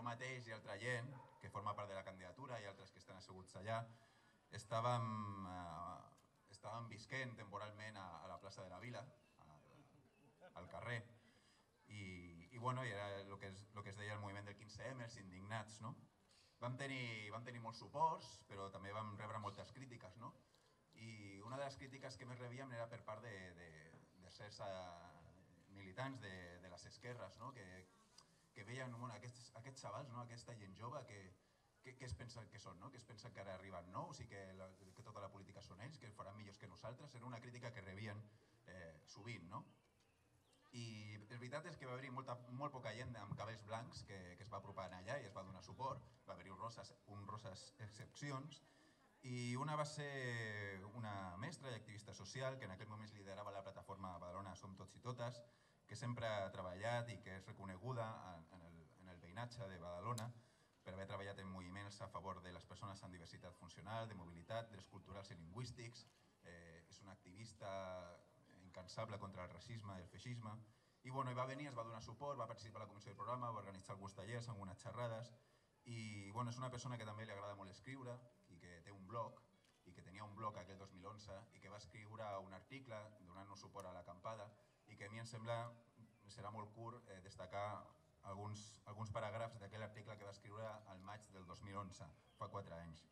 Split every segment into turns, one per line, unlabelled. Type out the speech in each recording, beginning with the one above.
jo mateix i altra gent, que forma part de la candidatura i altres que estan asseguts allà, estàvem visquent temporalment a la plaça de la Vila, al carrer, i era el que es deia el moviment del 15M, els indignats. Vam tenir molts suports, però també vam rebre moltes crítiques, i una de les crítiques que més rebíem era per part de certs militants de les esquerres, que veien aquests xavals, aquesta gent jove, què es pensen que són, que es pensen que ara arriben nous i que tota la política són ells, que faran millors que nosaltres. Era una crítica que rebien sovint. I la veritat és que va haver-hi molt poca gent amb cabells blancs que es va apropar allà i es va donar suport. Va haver-hi honroses excepcions, i una va ser una mestra i activista social que en aquell moment liderava la plataforma Badalona Som Tots i Totes, que sempre ha treballat i que és reconeguda en el veïnatge de Badalona per haver treballat en moviments a favor de les persones amb diversitat funcional, de mobilitat, drets culturals i lingüístics. És una activista incansable contra el racisme i el feixisme. I va venir, es va donar suport, va participar a la comissió del programa, va organitzar alguns tallers, algunes xerrades. I és una persona que també li agrada molt escriure i que té un blog, i que tenia un blog aquell 2011 i que va escriure un article donant-nos suport a l'acampada, i que a mi em sembla, serà molt curt, destacar alguns paràgrafs d'aquell article que va escriure al maig del 2011, fa 4 anys.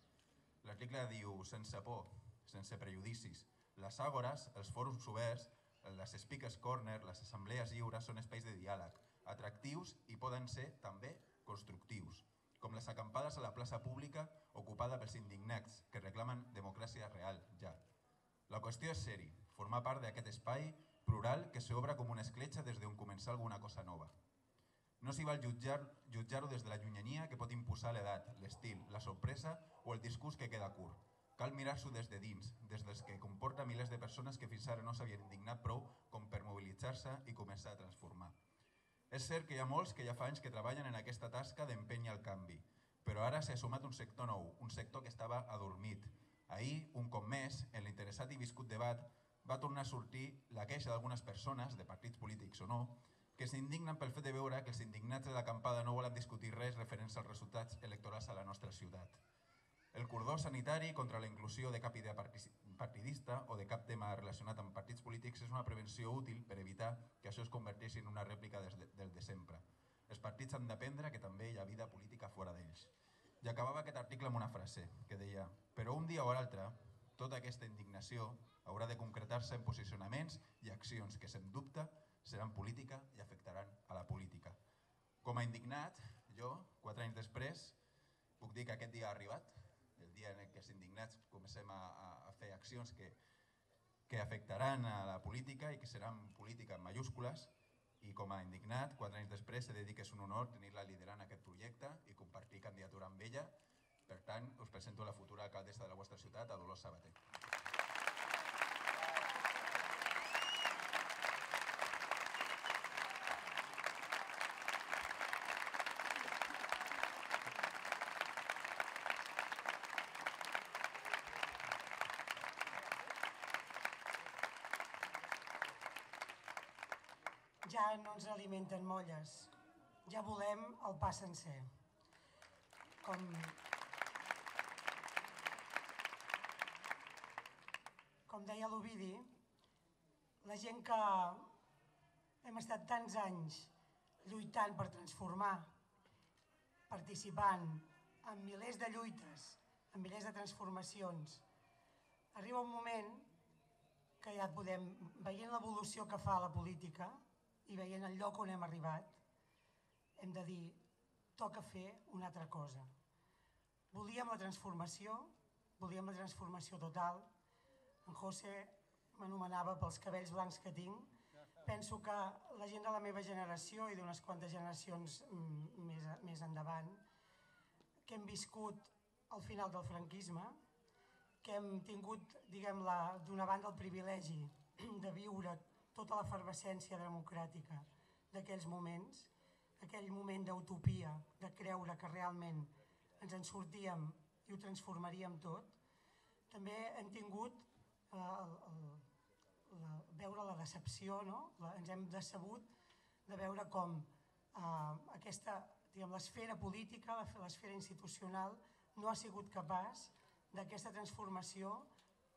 L'article diu: sense por, sense prejudicis, les àgores, els fòrums oberts, les speakers corner, les assemblees lliures són espais de diàleg, atractius i poden ser també constructius, com les acampades a la plaça pública ocupada pels indignats que reclamen democràcia real, ja. La qüestió és ser-hi, formar part d'aquest espai plural que s'obre com una escletxa des d'on començar alguna cosa nova. No s'hi val jutjar-ho des de la llunyania que pot imposar l'edat, l'estil, la sorpresa o el discurs que queda curt. Cal mirar-s'ho des de dins, des dels que comporta milers de persones que fins ara no s'havien indignat prou com per mobilitzar-se i començar a transformar. És cert que hi ha molts que ja fa anys que treballen en aquesta tasca d'empènyer el canvi, però ara s'ha sumat un sector nou, un sector que estava adormit. Ahir, un cop més, en l'interessat i viscut debat, va tornar a sortir la queixa d'algunes persones, de partits polítics o no, que s'indignen pel fet de veure que els indignats de l'acampada no volen discutir res referents als resultats electorals a la nostra ciutat. El cordó sanitari contra la inclusió de cap idea partidista o de cap tema relacionat amb partits polítics és una prevenció útil per evitar que això es converteixi en una rèplica del de sempre. Els partits han d'aprendre que també hi ha vida política fora d'ells. I acabava aquest article amb una frase que deia: però un dia o l'altre, tota aquesta indignació haurà de concretar-se en posicionaments i accions que, sens dubte, seran política i afectaran a la política. Com a indignat, jo, 4 anys després, puc dir que aquest dia ha arribat, el dia en què els indignats comencem a fer accions que afectaran a la política i que seran política en majúscules, i com a indignat, 4 anys després, he de dir que és un honor tenir-la liderant aquest projecte i compartir candidatura amb ella. Per tant, us presento la futura alcaldessa de la vostra ciutat, a Dolors Sabater.
Ja no ens alimenten molles, ja volem el pa sencer. Com deia l'Ovidi, la gent que hem estat tants anys lluitant per transformar, participant en milers de lluites, en milers de transformacions, arriba un moment que ja podem, veient l'evolució que fa la política i veient el lloc on hem arribat, hem de dir, toca fer una altra cosa. Volíem la transformació total. En José m'anomenava pels cabells blancs que tinc. Penso que la gent de la meva generació i d'unes quantes generacions més endavant, que hem viscut al final del franquisme, que hem tingut, diguem-la, d'una banda el privilegi de viure tota l'efervescència democràtica d'aquells moments, aquell moment d'utopia, de creure que realment ens en sortíem i ho transformaríem tot. També hem tingut veure la decepció, ens hem decebut de veure com l'esfera política, l'esfera institucional, no ha sigut capaç d'aquesta transformació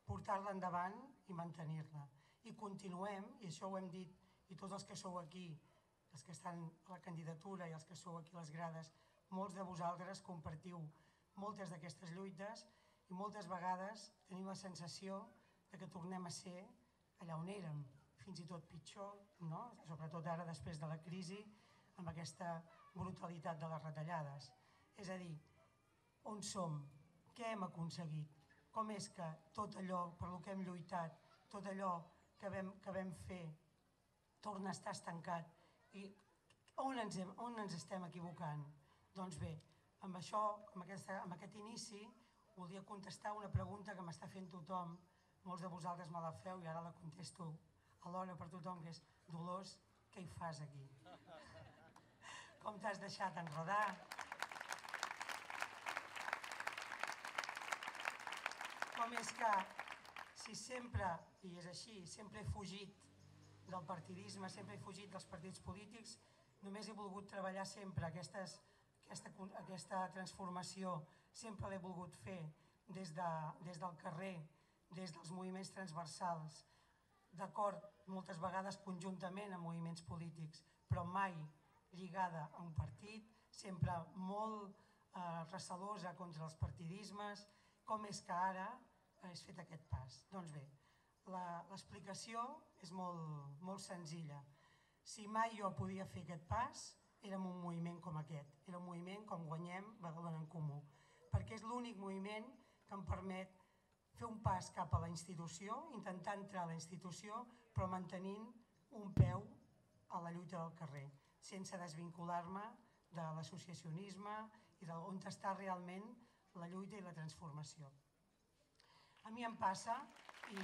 portar-la endavant i mantenir-la. I continuem, i això ho hem dit, i tots els que sou aquí, els que estan a la candidatura i els que sou aquí a les grades, molts de vosaltres compartiu moltes d'aquestes lluites i moltes vegades tenim la sensació que tornem a ser allà on érem, fins i tot pitjor, no? Sobretot ara després de la crisi, amb aquesta brutalitat de les retallades. És a dir, on som? Què hem aconseguit? Com és que tot allò per què hem lluitat, tot allò que vam fer, torna a estar estancat? I on ens estem equivocant? Doncs bé, amb això, amb aquest inici, volia contestar una pregunta que m'està fent tothom. Molts de vosaltres me la feu i ara la contesto alhora per tothom, que és: Dolors, què hi fas aquí? Com t'has deixat enredar? Com és que, si sempre, i és així, sempre he fugit del partidisme, sempre he fugit dels partits polítics, només he volgut treballar sempre aquesta transformació, sempre l'he volgut fer des del carrer, des dels moviments transversals, d'acord, moltes vegades conjuntament amb moviments polítics, però mai lligada a un partit, sempre molt recelosa contra els partidismes. Com és que ara has fet aquest pas? Doncs bé, l'explicació és molt senzilla. Si mai jo podia fer aquest pas, era un moviment com aquest, era un moviment com Guanyem Badalona en Comú, perquè és l'únic moviment que em permet fer un pas cap a la institució, intentar entrar a la institució, però mantenint un peu a la lluita del carrer, sense desvincular-me de l'associacionisme i d'on està realment la lluita i la transformació. A mi em passa, i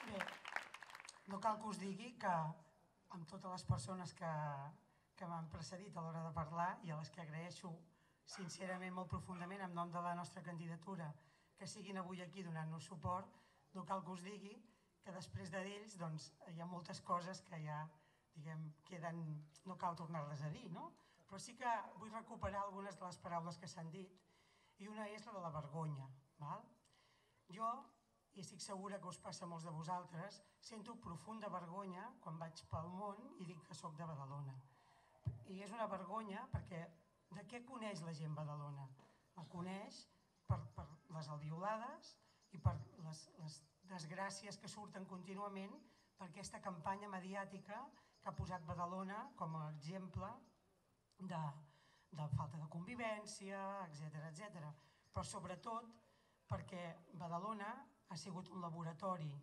bé, no cal que us digui que amb totes les persones que m'han precedit a l'hora de parlar i a les que agraeixo sincerament, molt profundament, en nom de la nostra candidatura, que siguin avui aquí donant-nos suport, no cal que us digui que després d'ells hi ha moltes coses que ja queden, no cal tornar-les a dir, no? Però sí que vull recuperar algunes de les paraules que s'han dit, i una és la de la vergonya. Jo, i estic segura que us passa a molts de vosaltres, sento profunda vergonya quan vaig pel món i dic que soc de Badalona. I és una vergonya perquè de què coneix la gent Badalona? La coneix per les albiolades i per les desgràcies que surten contínuament per aquesta campanya mediàtica que ha posat Badalona com a exemple de falta de convivència, etc. Però sobretot perquè Badalona ha sigut un laboratori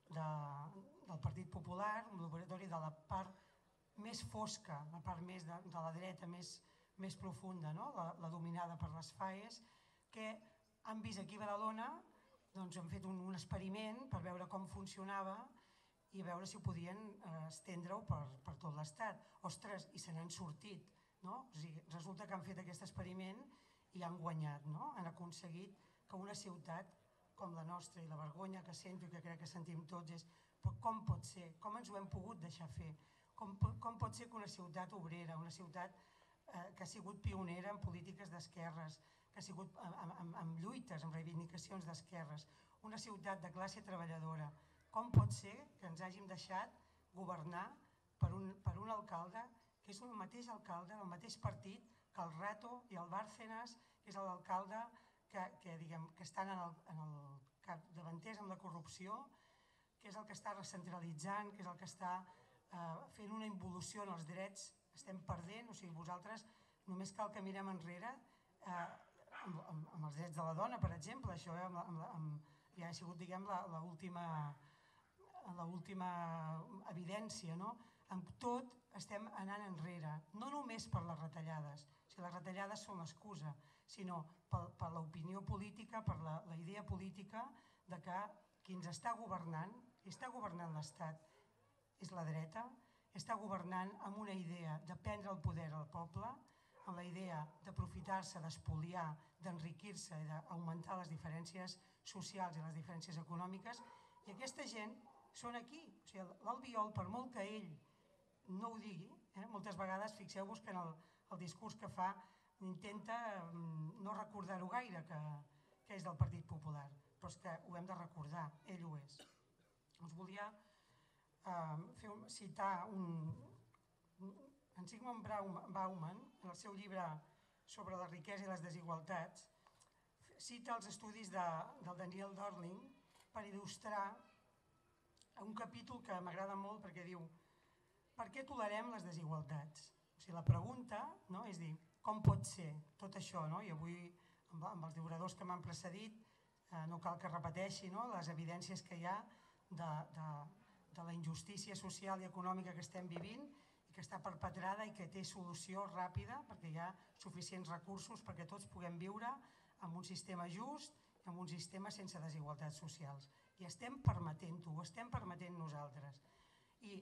del Partit Popular, un laboratori de la part més fosca, la part més de la dreta més profunda, la dominada per les FAES, que han vist aquí a Badalona, han fet un experiment per veure com funcionava i veure si ho podien estendre-ho per tot l'Estat. Ostres, i se n'han sortit. Resulta que han fet aquest experiment i han guanyat, han aconseguit que una ciutat com la nostra, i la vergonya que sento i que crec que sentim tots és: com pot ser? Com ens ho hem pogut deixar fer? Com pot ser que una ciutat obrera, una ciutat que ha sigut pionera en polítiques d'esquerres, que ha sigut en lluites, en reivindicacions d'esquerres, una ciutat de classe treballadora, com pot ser que ens hàgim deixat governar per un alcalde que és el mateix alcalde del mateix partit que el Rato i el Bárcenas, que és l'alcalde que estan capdavanters amb la corrupció, que és el que està recentralitzant, que és el que està fent una involució en els drets. Estem perdent, o sigui, vosaltres només cal que mirem enrere amb els drets de la dona, per exemple, això ja ha sigut l'última evidència, no? Amb tot estem anant enrere, no només per les retallades, si les retallades són l'excusa, sinó per l'opinió política, per la idea política de que qui ens està governant, qui està governant l'Estat és la dreta, està governant amb una idea de prendre el poder al poble, amb la idea d'aprofitar-se, d'espoliar, d'enriquir-se i d'augmentar les diferències socials i les diferències econòmiques, i aquesta gent són aquí. O sigui, l'Albiol, per molt que ell no ho digui, moltes vegades fixeu-vos que en el discurs que fa intenta no recordar-ho gaire, que és del Partit Popular, però és que ho hem de recordar, ell ho és. Us volia citar en Zygmunt Bauman, en el seu llibre sobre la riquesa i les desigualtats, cita els estudis del Daniel Dorling per il·lustrar un capítol que m'agrada molt perquè diu: per què tolerem les desigualtats? O sigui, la pregunta, no, és dir, com pot ser tot això? No? I avui, amb els oradors que m'han precedit, no cal que repeteixi, no, les evidències que hi ha de la injustícia social i econòmica que estem vivint i que està perpetrada i que té solució ràpida perquè hi ha suficients recursos perquè tots puguem viure en un sistema just i en un sistema sense desigualtats socials. I estem permetent-ho, ho estem permetent nosaltres. I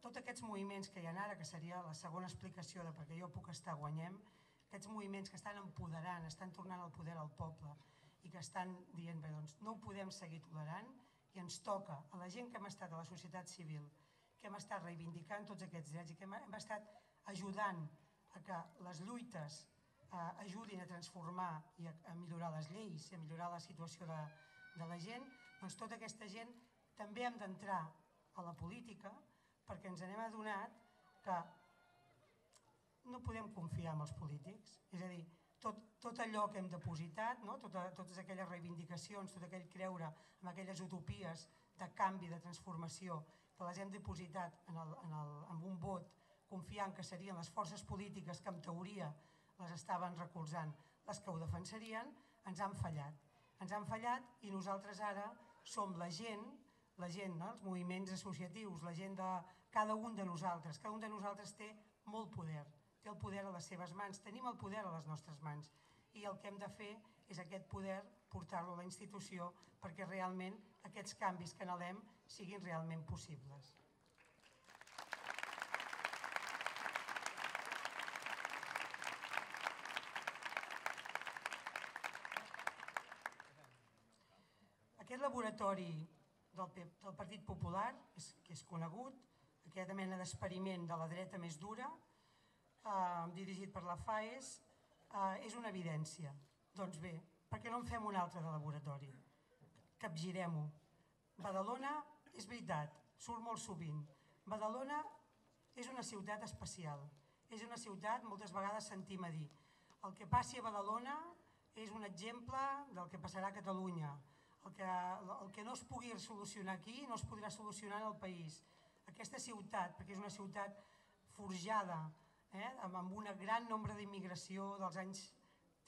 tots aquests moviments que hi ha ara, que seria la segona explicació de per què jo puc estar guanyem, aquests moviments que estan empoderant, estan tornant el poder al poble i que estan dient, bé, doncs no ho podem seguir tolerant i ens toca a la gent que hem estat a la societat civil, que hem estat reivindicant tots aquests drets i que hem estat ajudant a que les lluites ajudin a transformar i a millorar les lleis i a millorar la situació de la gent, doncs tota aquesta gent també hem d'entrar a la política perquè ens n'hem adonat que no podem confiar en els polítics. És a dir, tot allò que hem depositat, no? Totes aquelles reivindicacions, tot aquell creure en aquelles utopies de canvi, de transformació, que les hem depositat en un vot confiant que serien les forces polítiques que en teoria les estaven recolzant, les que ho defensarien, ens han fallat. Ens han fallat i nosaltres ara som la gent, no? Els moviments associatius, la gent de cada un de nosaltres. Cada un de nosaltres té molt poder, té el poder a les seves mans, tenim el poder a les nostres mans i el que hem de fer és aquest poder portar-lo a la institució perquè realment aquests canvis que anhelem siguin realment possibles. Aquest laboratori del Partit Popular, que és conegut, aquesta mena d'experiment de la dreta més dura, dirigit per la FAES, és una evidència. Doncs bé, per què no en fem un altre de laboratori? Capgirem-ho. Badalona, és veritat, surt molt sovint. Badalona és una ciutat especial. És una ciutat, moltes vegades sentim a dir, el que passi a Badalona és un exemple del que passarà a Catalunya. El que no es pugui solucionar aquí no es podrà solucionar en el país. Aquesta ciutat, perquè és una ciutat forjada amb un gran nombre d'immigració dels anys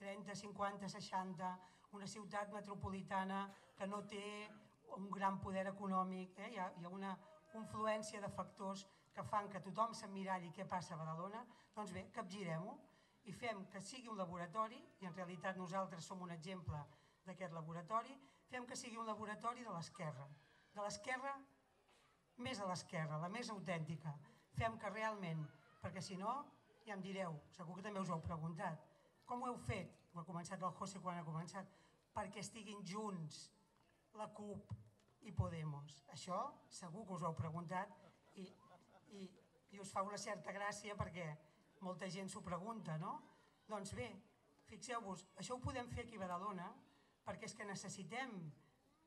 30, 50, 60, una ciutat metropolitana que no té un gran poder econòmic, hi ha una confluència de factors que fan que tothom s'emmiralli què passa a Badalona. Doncs bé, capgirem-ho i fem que sigui un laboratori, i en realitat nosaltres som un exemple d'aquest laboratori, fem que sigui un laboratori de l'esquerra més a l'esquerra, la més autèntica. Fem que realment, perquè si no, ja em direu, segur que també us ho heu preguntat, com ho heu fet? Ho ha començat el José quan ha començat, perquè estiguin junts la CUP i Podemos. Això segur que us ho heu preguntat i us fa una certa gràcia perquè molta gent s'ho pregunta, no? Doncs bé, fixeu-vos, això ho podem fer aquí a Badalona perquè és que necessitem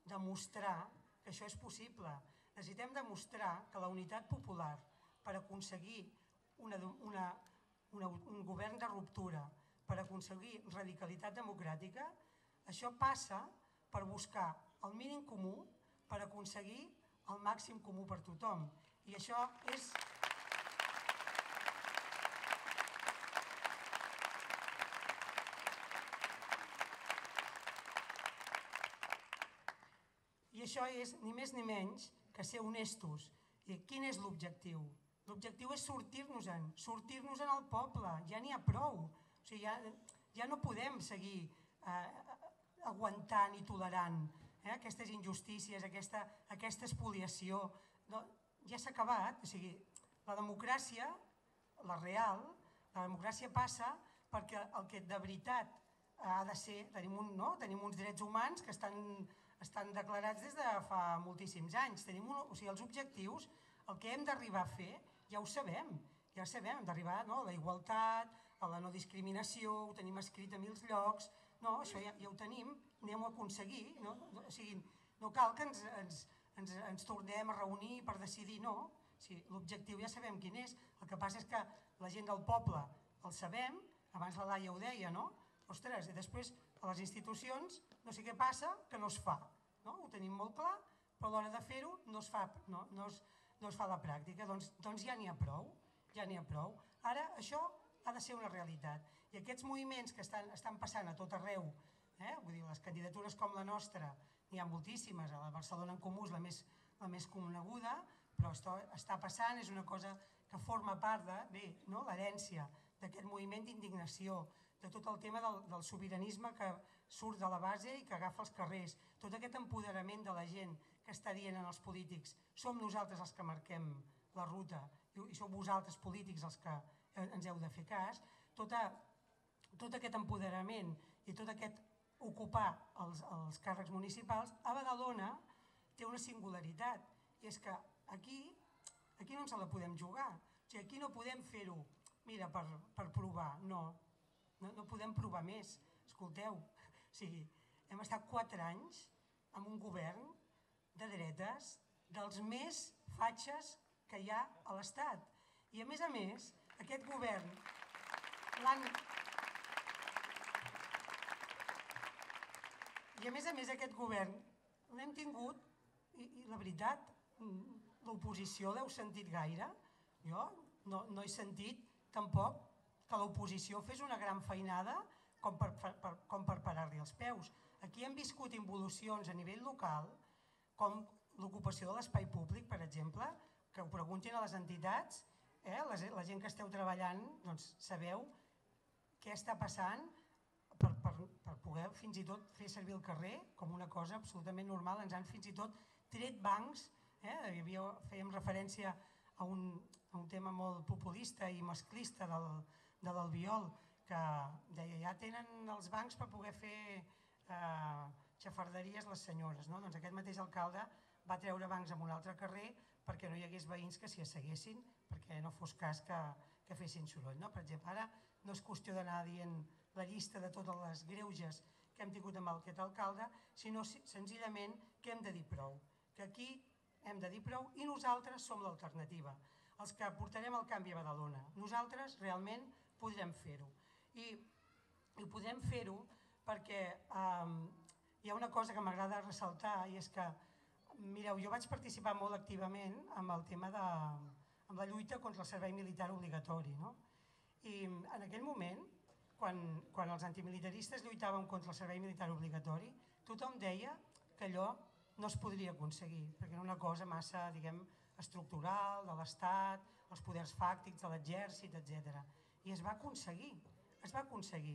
demostrar que això és possible. Necessitem demostrar que la unitat popular per aconseguir un govern de ruptura, per aconseguir radicalitat democràtica, això passa per buscar el mínim comú per aconseguir el màxim comú per tothom. I això és... I això és ni més ni menys que ser honestos. I quin és l'objectiu? L'objectiu és sortir-nos-en al poble, ja n'hi ha prou. O sigui, ja no podem seguir aguantant i tolerant aquestes injustícies, aquesta espoliació. Ja s'ha acabat. O sigui, la democràcia, la real, la democràcia passa perquè el que de veritat ha de ser, tenim uns drets humans que estan estan declarats des de fa moltíssims anys. O sigui, els objectius, el que hem d'arribar a fer, ja ho sabem, hem d'arribar a la igualtat, a la no discriminació, ho tenim escrit a 1000 llocs, no, això ja ho tenim, anem-ho a aconseguir, no? O sigui, no cal que ens tornem a reunir per decidir, no. L'objectiu ja sabem quin és, el que passa és que la gent del poble el sabem, abans la Laia ho deia, no? Ostres, i després a les institucions no sé què passa, que no es fa, no? Ho tenim molt clar, però a l'hora de fer-ho no es fa a la pràctica, doncs ja n'hi ha prou, Ara això ha de ser una realitat i aquests moviments que estan passant a tot arreu, vull dir, les candidatures com la nostra, n'hi ha moltíssimes, a la Barcelona en Comú és la més coneguda, però està passant, és una cosa que forma part de l'herència d'aquest moviment d'indignació, de tot el tema del sobiranisme que surt de la base i que agafa els carrers, tot aquest empoderament de la gent que està dient als polítics som nosaltres els que marquem la ruta i sou vosaltres polítics els que ens heu de fer cas, tot aquest empoderament i tot aquest ocupar els càrrecs municipals, a Badalona té una singularitat, i és que aquí no ens la podem jugar, o sigui, aquí no podem fer-ho, mira, per provar, no podem provar més, escolteu, o sigui, hem estat 4 anys amb un govern de dretes dels més fatxes que hi ha a l'Estat, i a més, aquest govern aquest govern l'hem tingut, i la veritat, l'oposició l'heu sentit gaire? Jo no he sentit tampoc que l'oposició fes una gran feinada com per parar-li els peus. Aquí hem viscut involucions a nivell local, com l'ocupació de l'espai públic, per exemple, que ho preguntin a les entitats, la gent que esteu treballant, doncs sabeu què està passant per poder fins i tot fer servir el carrer com una cosa absolutament normal. Ens han fins i tot tret bancs, fèiem referència a un tema molt populista i masclista de l'Albiol, que deia ja tenen els bancs per poder fer xafarderies les senyores. Doncs aquest mateix alcalde va treure bancs en un altre carrer perquè no hi hagués veïns que s'hi asseguessin, perquè no fos cas que fessin soroll. Per exemple, ara no és qüestió d'anar dient la llista de totes les greuges que hem tingut amb aquest alcalde, sinó senzillament que hem de dir prou, que aquí hem de dir prou i nosaltres som l'alternativa, els que portarem el canvi a Badalona. Nosaltres realment podrem fer-ho. I ho podrem fer-ho perquè hi ha una cosa que m'agrada ressaltar, i és que, mireu, jo vaig participar molt activament amb el tema amb la lluita contra el servei militar obligatori. I en aquell moment, quan els antimilitaristes lluitàvem contra el servei militar obligatori, tothom deia que allò no es podria aconseguir, perquè era una cosa massa, diguem, estructural, de l'Estat, els poders fàctics de l'exèrcit, etc. I es va aconseguir,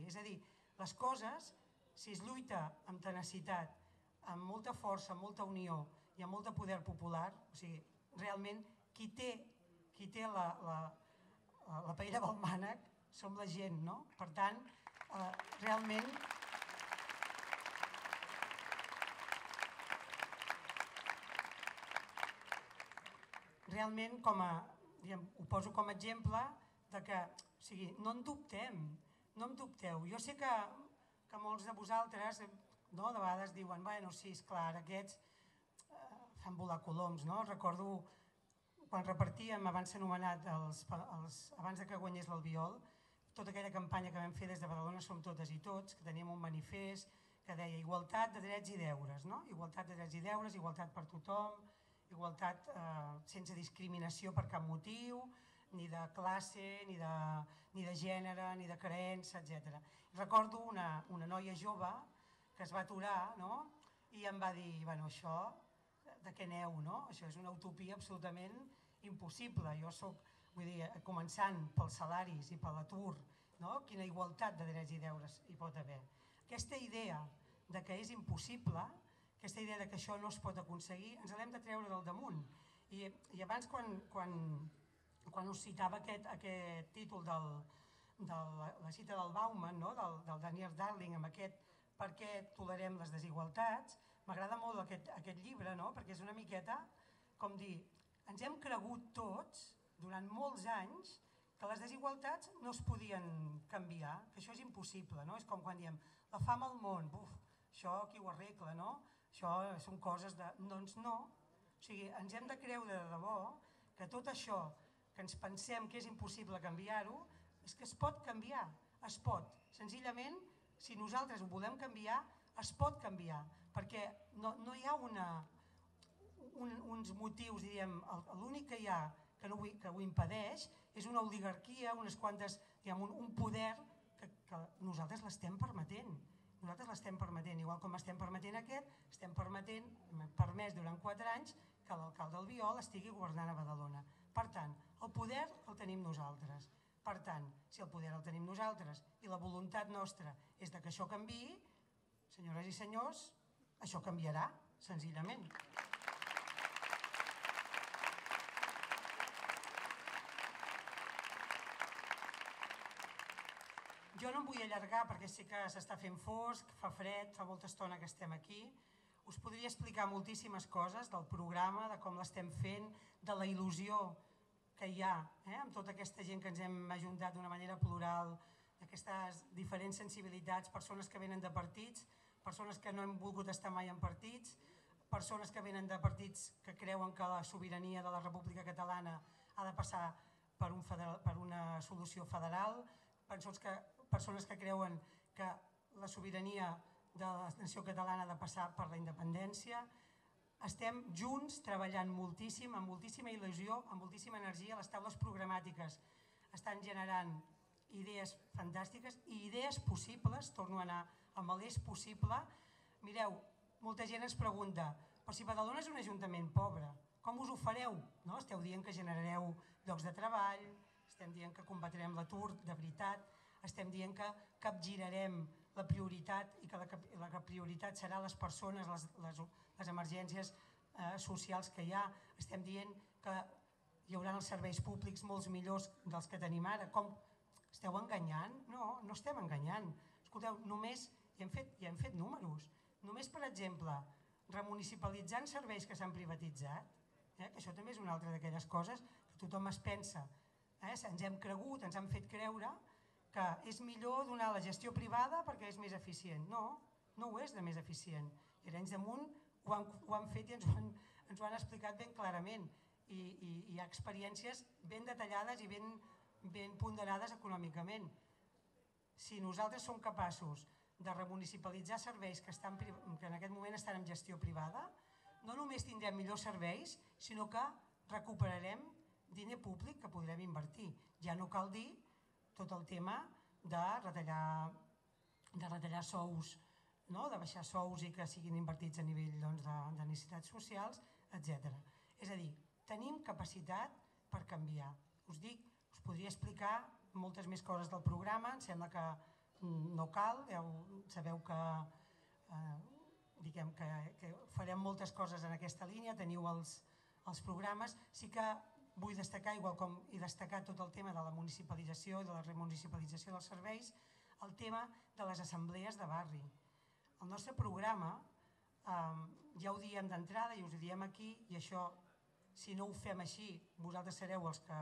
és a dir, les coses, si es lluita amb tenacitat, amb molta força, amb molta unió i amb molt de poder popular, o sigui, realment qui té la paella del mànec som la gent, no? Per tant, realment ho poso com a exemple que no en dubteu. Jo sé que molts de vosaltres de vegades diuen, bueno, sí, esclar, aquests fan volar coloms. Recordo quan repartíem, abans s'ha anomenat, abans que guanyés l'Albiol, tota aquella campanya que vam fer des de Badalona Som Totes i Tots, que teníem un manifest que deia igualtat de drets i deures, igualtat de drets i deures, igualtat per tothom, igualtat sense discriminació per cap motiu, ni de classe, ni de gènere, ni de creença, etc. Recordo una noia jove que es va aturar i em va dir, bueno, això de què aneu, això és una utopia absolutament impossible. Jo soc, vull dir, començant pels salaris i per l'atur, quina igualtat de drets i deures hi pot haver. Aquesta idea que és impossible, aquesta idea que això no es pot aconseguir, ens l'hem de treure del damunt. I abans, quan us citava aquest títol de la cita del Bauman, del Daniel Darling, amb aquest Per què tolerem les desigualtats, m'agrada molt aquest llibre, no? Perquè és una miqueta com dir, ens hem cregut tots, durant molts anys, que les desigualtats no es podien canviar, que això és impossible, no? És com quan diem, la fam al món, això qui ho arregla, no? Això són coses de... Doncs no, o sigui, ens hem de creure de debò que tot això que ens pensem que és impossible canviar-ho, és que es pot canviar, es pot. Senzillament, si nosaltres ho volem canviar, es pot canviar, perquè no hi ha uns motius, diríem, l'únic que hi ha que ho impedeix és una oligarquia, unes quantes, un poder que nosaltres l'estem permetent. Nosaltres l'estem permetent, igual com estem permetent aquest, estem permetent, hem permès durant 4 anys que l'alcalde Albiol estigui governant a Badalona. Per tant, el poder el tenim nosaltres. Per tant, si el poder el tenim nosaltres i la voluntat nostra és que això canviï, senyores i senyors, això canviarà, senzillament. Jo no em vull allargar perquè sé que s'està fent fosc, fa fred, fa molta estona que estem aquí. Us podria explicar moltíssimes coses del programa, de com l'estem fent, de la il·lusió que hi ha amb tota aquesta gent que ens hem ajuntat d'una manera plural, d'aquestes diferents sensibilitats, persones que venen de partits, persones que no hem volgut estar mai en partits, persones que venen de partits que creuen que la sobirania de la República Catalana ha de passar per una solució federal, persones que creuen que la sobirania de la nació catalana ha de passar per la independència. Estem junts treballant moltíssim, amb moltíssima il·lusió, amb moltíssima energia. Les taules programàtiques estan generant idees fantàstiques i idees possibles, torno a anar amb l'és possible. Mireu, molta gent ens pregunta, però si Badalona és un ajuntament pobre, com us ho fareu? Esteu dient que generareu llocs de treball, estem dient que combatrem l'atur de veritat, estem dient que capgirarem la prioritat i que la prioritat serà les persones, les emergències socials que hi ha. Estem dient que hi haurà els serveis públics molts millors dels que tenim ara. Com? Esteu enganyant? No, no estem enganyant. Escolteu, només hi hem fet números. Només, per exemple, remunicipalitzant serveis que s'han privatitzat, que això també és una altra d'aquelles coses que tothom es pensa, ens hem cregut, ens han fet creure que és millor donar la gestió privada perquè és més eficient. No, no ho és de més eficient. I Arenys de Munt ho han fet i ens ho han explicat ben clarament. I hi ha experiències ben detallades i ben ponderades econòmicament. Si nosaltres som capaços de remunicipalitzar serveis que en aquest moment estan en gestió privada, no només tindrem millors serveis, sinó que recuperarem diner públic que podrem invertir. Ja no cal dir tot el tema de retallar sous, de baixar sous i que siguin invertits a nivell de necessitats socials, etc. És a dir, tenim capacitat per canviar. Us podria explicar moltes més coses del programa, em sembla que no cal, sabeu que farem moltes coses en aquesta línia, teniu els programes. Sí que vull destacar, igual com he destacat tot el tema de la municipalització i de la remunicipalització dels serveis, el tema de les assemblees de barri. El nostre programa, ja ho diem d'entrada i us ho diem aquí, i això, si no ho fem així, vosaltres sereu els que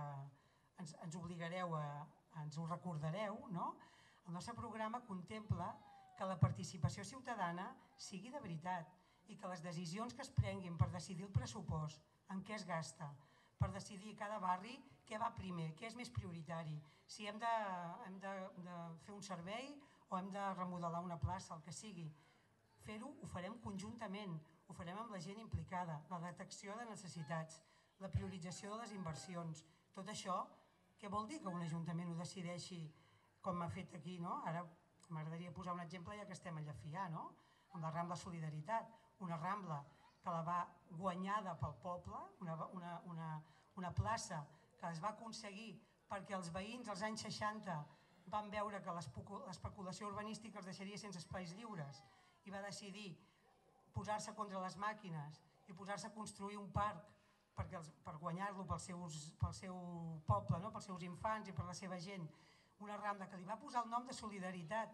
ens obligareu, ens ho recordareu, no? El nostre programa contempla que la participació ciutadana sigui de veritat i que les decisions que es prenguin per decidir el pressupost, en què es gasta, per decidir cada barri què va primer, què és més prioritari, si hem de fer un servei o hem de remodelar una plaça, el que sigui. Fer-ho ho farem conjuntament, ho farem amb la gent implicada, la detecció de necessitats, la priorització de les inversions. Tot això, què vol dir que un ajuntament ho decideixi com ha fet aquí, no? Ara m'agradaria posar un exemple ja que estem a Llefià, no? Amb la Rambla Solidaritat, una Rambla que la va guanyada pel poble, una plaça que es va aconseguir perquè els veïns als anys 60 van veure que l'especulació urbanística els deixaria sense espais lliures i va decidir posar-se contra les màquines i posar-se a construir un parc per guanyar-lo pel seu poble, pels seus infants i per la seva gent. Una Rambla que li va posar el nom de Solidaritat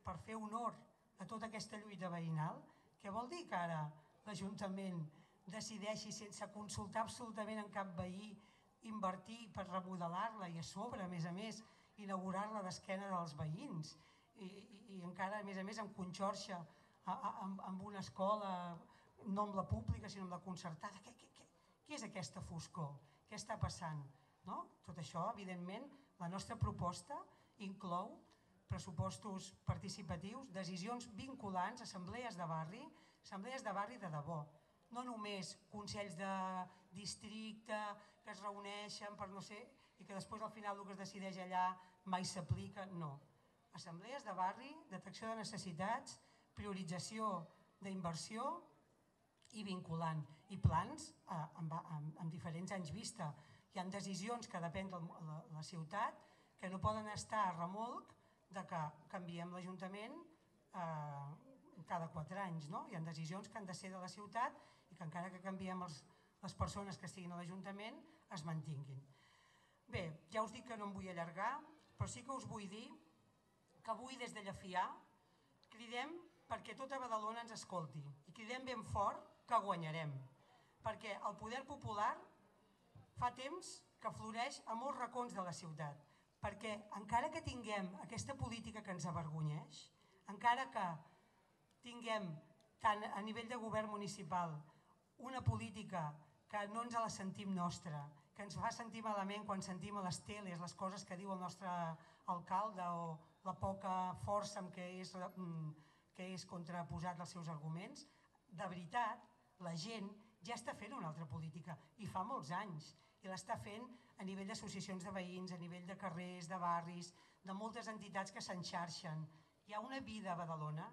per fer honor a tota aquesta lluita veïnal, Què vol dir que ara l'Ajuntament decideixi sense consultar absolutament en cap veí invertir per remodelar-la i a sobre, a més, inaugurar-la d'esquena dels veïns i encara, a més, amb conxorxa amb una escola, no amb la pública sinó amb la concertada? Què és aquesta foscor? Què està passant? Tot això, evidentment, la nostra proposta inclou pressupostos participatius, decisions vinculants, assemblees de barri de debò. No només consells de districte que es reuneixen per no sé, i que després al final el que es decideix allà mai s'aplica, no. Assemblees de barri, detecció de necessitats, priorització d'inversió i vinculant. I plans amb diferents anys vista. Hi ha decisions que depèn de la ciutat que no poden estar a remolc de que canviem l'Ajuntament cada 4 anys. Hi ha decisions que han de ser de la ciutat i que encara que canviem les persones que estiguin a l'Ajuntament es mantinguin. Bé, ja us dic que no em vull allargar, però sí que us vull dir que avui des de Llefià cridem perquè tota Badalona ens escolti i cridem ben fort que guanyarem, perquè el poder popular fa temps que floreix a molts racons de la ciutat, perquè encara que tinguem aquesta política que ens avergonyeix, encara que tinguem tant a nivell de govern municipal una política que no ens la sentim nostra, que ens fa sentir malament quan sentim a les teles les coses que diu el nostre alcalde o la poca força amb què és contraposat als seus arguments, de veritat, la gent ja està fent una altra política i fa molts anys i l'està fent a nivell d'associacions de veïns, a nivell de carrers, de barris, de moltes entitats que s'enxarxen. Hi ha una vida a Badalona,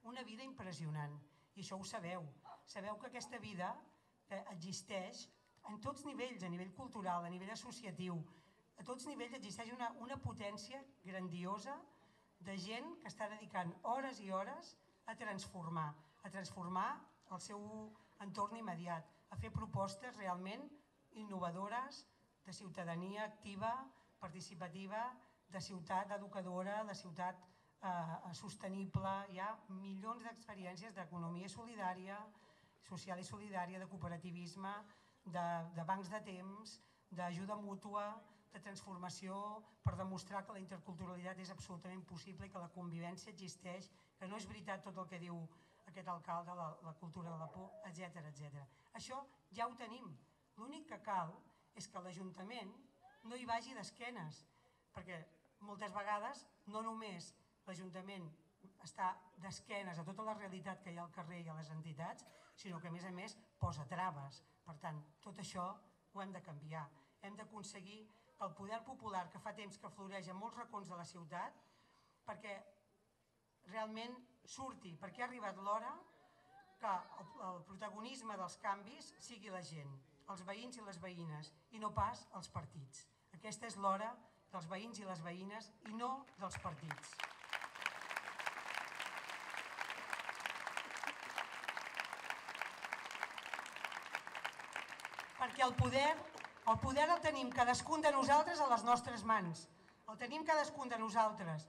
una vida impressionant i això ho sabeu. Sabeu que aquesta vida existeix en tots nivells, a nivell cultural, a nivell associatiu, a tots nivells existeix una potència grandiosa de gent que està dedicant hores i hores a transformar el seu entorn immediat, a fer propostes realment innovadores, de ciutadania activa, participativa, de ciutat educadora, de ciutat sostenible. Hi ha milions d'experiències d'economia solidària, social i solidària, de cooperativisme, de bancs de temps, d'ajuda mútua, de transformació per demostrar que la interculturalitat és absolutament possible i que la convivència existeix, que no és veritat tot el que diu aquest alcalde, la cultura de la por, etc. Això ja ho tenim. L'únic que cal és que l'Ajuntament no hi vagi d'esquenes, perquè moltes vegades no només l'Ajuntament està d'esquenes a tota la realitat que hi ha al carrer i a les entitats, sinó que a més posa traves. Per tant, tot això ho hem de canviar. Hem d'aconseguir que el poder popular, que fa temps que floreix a molts racons de la ciutat, perquè realment surti, perquè ha arribat l'hora que el protagonisme dels canvis sigui la gent, els veïns i les veïnes, i no pas els partits. Aquesta és l'hora dels veïns i les veïnes i no dels partits. Perquè el poder el tenim cadascun de nosaltres a les nostres mans. El tenim cadascun de nosaltres.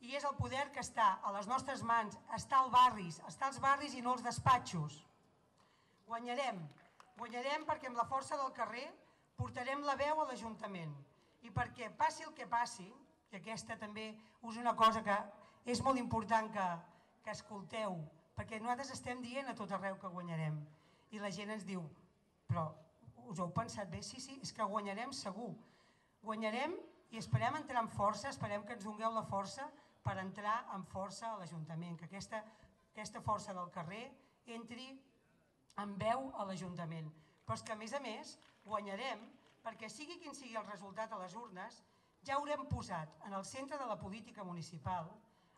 I és el poder que està a les nostres mans, està als barris i no als despatxos. Guanyarem perquè amb la força del carrer portarem la veu a l'Ajuntament i perquè passi el que passi, i aquesta també és una cosa que és molt important que escolteu, perquè nosaltres estem dient a tot arreu que guanyarem i la gent ens diu, però us ho heu pensat bé? Sí, és que guanyarem segur. Guanyarem i esperem entrar amb força, esperem que ens dongueu la força per entrar amb força a l'Ajuntament, que aquesta força del carrer entri amb veu a l'Ajuntament. Però és que a més guanyarem perquè sigui quin sigui el resultat a les urnes, ja haurem posat en el centre de la política municipal,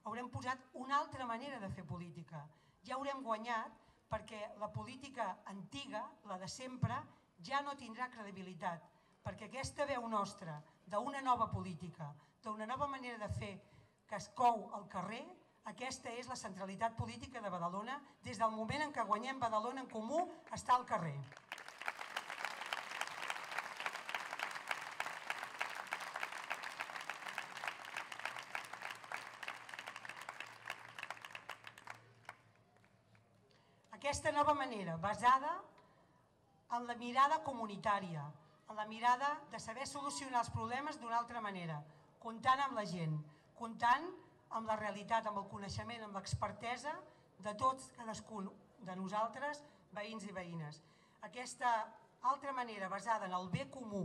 haurem posat una altra manera de fer política. Ja haurem guanyat perquè la política antiga, la de sempre, ja no tindrà credibilitat, perquè aquesta veu nostra d'una nova política, d'una nova manera de fer que es cou al carrer, aquesta és la centralitat política de Badalona des del moment en què guanyem Badalona en Comú està al carrer. Aquesta nova manera basada en la mirada comunitària, en la mirada de saber solucionar els problemes d'una altra manera, comptant amb la gent, comptant amb la realitat, amb el coneixement, amb l'expertesa de tots, cadascun de nosaltres, veïns i veïnes. Aquesta altra manera basada en el bé comú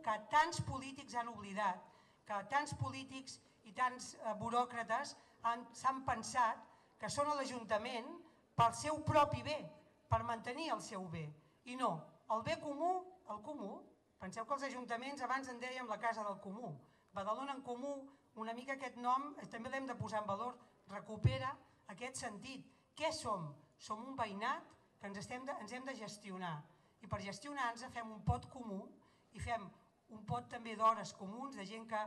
que tants polítics han oblidat, que tants polítics i tants buròcrates s'han pensat que són a l'Ajuntament pel seu propi bé, per mantenir el seu bé. I no, el bé comú, el comú, penseu que els ajuntaments abans en dèiem la casa del comú. Badalona en Comú, una mica aquest nom també l'hem de posar en valor, recupera aquest sentit. Què som? Som un veïnat que ens hem de gestionar. I per gestionar-nos fem un pot comú i fem un pot també d'hores comuns, de gent que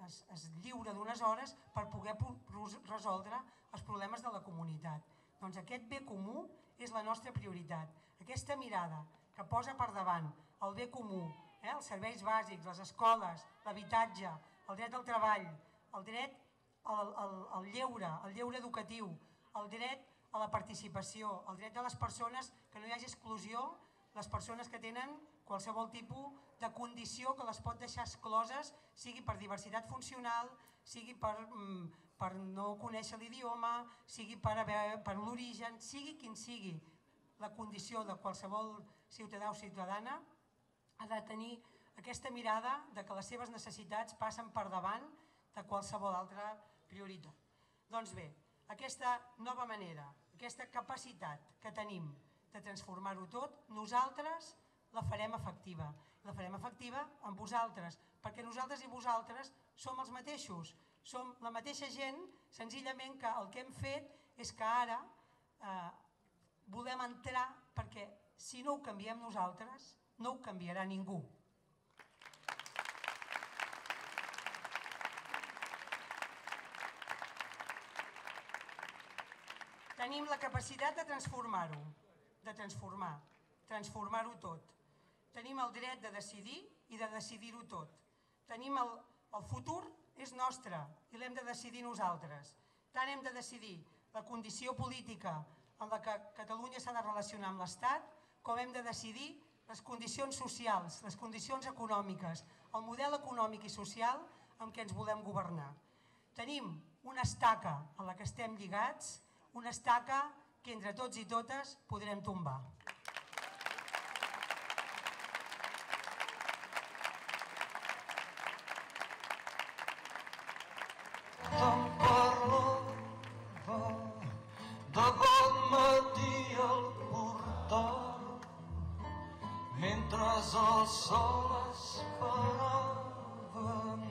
es lliura d'unes hores per poder resoldre els problemes de la comunitat. Doncs aquest bé comú és la nostra prioritat. Aquesta mirada que posa per davant el bé comú, els serveis bàsics, les escoles, l'habitatge, el dret al treball, el dret al lleure educatiu, el dret a la participació, el dret de les persones, que no hi hagi exclusió, les persones que tenen qualsevol tipus de condició que les pot deixar excloses, sigui per diversitat funcional, sigui per no conèixer l'idioma, sigui per l'origen, sigui quin sigui la condició de qualsevol ciutadà o ciutadana, ha de tenir aquesta mirada de que les seves necessitats passen per davant de qualsevol altra prioritat. Doncs bé, aquesta nova manera, aquesta capacitat que tenim de transformar-ho tot, nosaltres la farem efectiva. La farem efectiva amb vosaltres, perquè nosaltres i vosaltres som els mateixos, som la mateixa gent, senzillament que el que hem fet és que ara volem entrar, perquè si no ho canviem nosaltres, no ho canviarà ningú. Tenim la capacitat de transformar-ho, transformar-ho tot. Tenim el dret de decidir i de decidir-ho tot. El futur és nostre i l'hem de decidir nosaltres. Tant hem de decidir la condició política en la que Catalunya s'ha de relacionar amb l'Estat, com hem de decidir les condicions socials, les condicions econòmiques, el model econòmic i social amb què ens volem governar. Tenim una estaca a la que estem lligats, una estaca que entre tots i totes podrem tombar.
Te'n parlava de bon matí al portal, mentre el sol esperàvem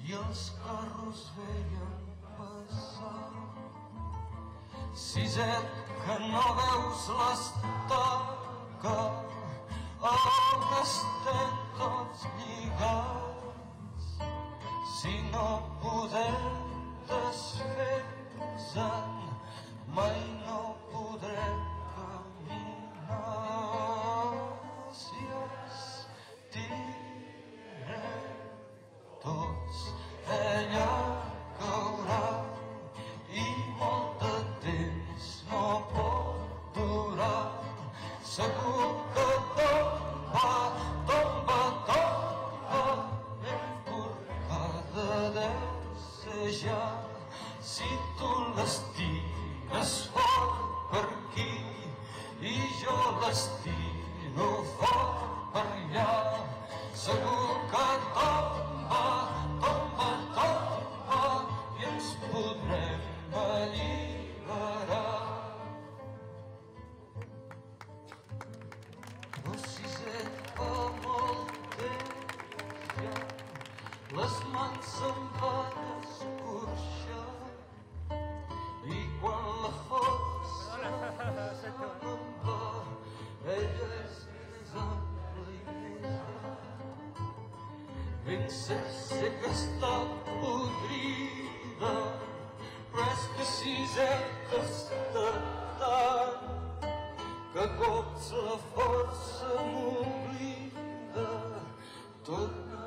i els carros veien passar. Siset, que no veus l'estaca on estem tots lligats, si no podem desfer-nos-en mai no podrem caminar. Si ens tirem tots, ella caurà i molt de temps no pot durar. Segur que tomba, tomba, tomba, ben corcada deu ser ja. Si tu l'estimes fort per aquí i jo l'estimo fort per allà, segur que tomba, tomba, tomba i ens podrem alliberar. El siset fa molt temps ja, les mans se'n van escorxar i quan la força se'n va, ella és més ampla i més gran. Ben cert sé que està podrida, però és que siseta està tant que cops la força m'oblida. Torna